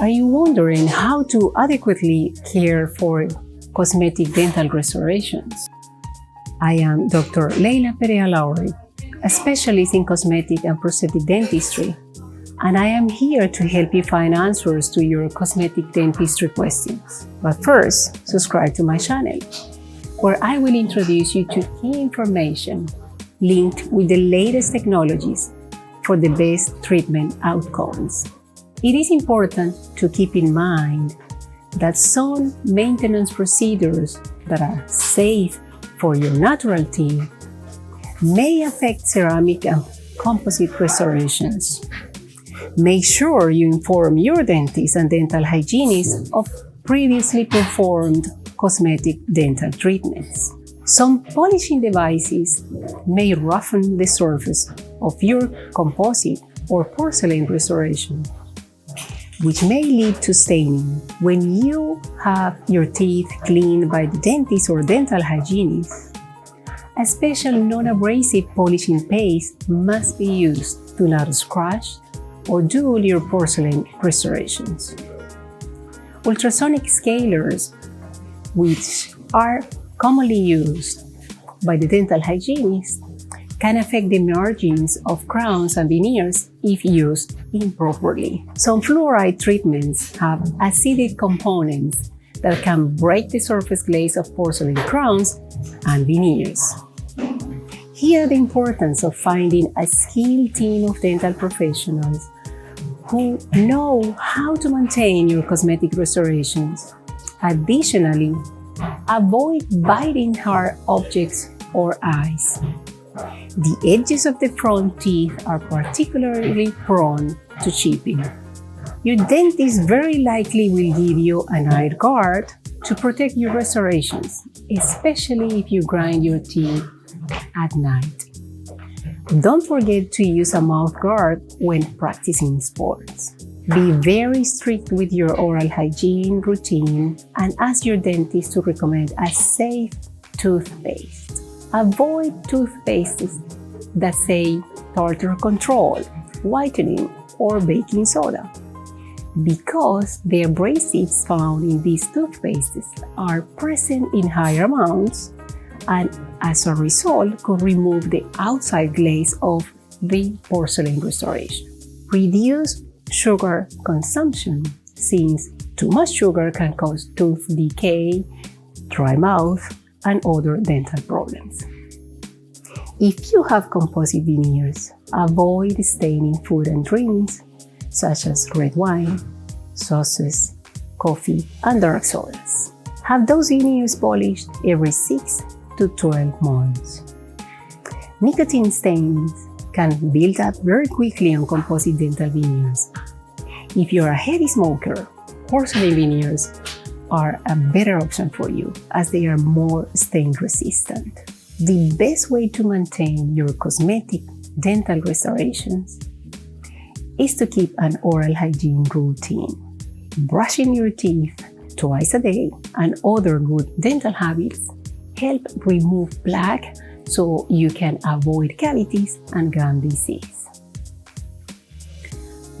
Are you wondering how to adequately care for cosmetic dental restorations? I am Dr. Leila Perea-Lowery, a specialist in cosmetic and prosthetic dentistry, and I am here to help you find answers to your cosmetic dentistry questions. But first, subscribe to my channel, where I will introduce you to key information linked with the latest technologies for the best treatment outcomes. It is important to keep in mind that some maintenance procedures that are safe for your natural teeth may affect ceramic and composite restorations. Make sure you inform your dentist and dental hygienist of previously performed cosmetic dental treatments. Some polishing devices may roughen the surface of your composite or porcelain restoration, which may lead to staining. When you have your teeth cleaned by the dentist or dental hygienist, a special non-abrasive polishing paste must be used to not scratch or dull your porcelain restorations. Ultrasonic scalers, which are commonly used by the dental hygienist, can affect the margins of crowns and veneers if used improperly. Some fluoride treatments have acidic components that can break the surface glaze of porcelain crowns and veneers. Here, the importance of finding a skilled team of dental professionals who know how to maintain your cosmetic restorations. Additionally, avoid biting hard objects or eyes. The edges of the front teeth are particularly prone to chipping. Your dentist very likely will give you an eye guard to protect your restorations, especially if you grind your teeth at night. Don't forget to use a mouth guard when practicing sports. Be very strict with your oral hygiene routine and ask your dentist to recommend a safe toothpaste. Avoid toothpastes that say tartar control, whitening, or baking soda, because the abrasives found in these toothpastes are present in higher amounts and as a result could remove the outside glaze of the porcelain restoration. Reduce sugar consumption, since too much sugar can cause tooth decay, dry mouth, and other dental problems. If you have composite veneers, avoid staining food and drinks such as red wine, sauces, coffee, and dark sodas. Have those veneers polished every 6 to 12 months. Nicotine stains can build up very quickly on composite dental veneers. If you're a heavy smoker, porcelain veneers are a better option for you as they are more stain resistant. The best way to maintain your cosmetic dental restorations is to keep an oral hygiene routine. Brushing your teeth twice a day and other good dental habits help remove plaque so you can avoid cavities and gum disease.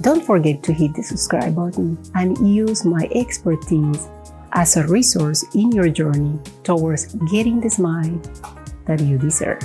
Don't forget to hit the subscribe button and use my expertise as a resource in your journey towards getting the smile that you deserve.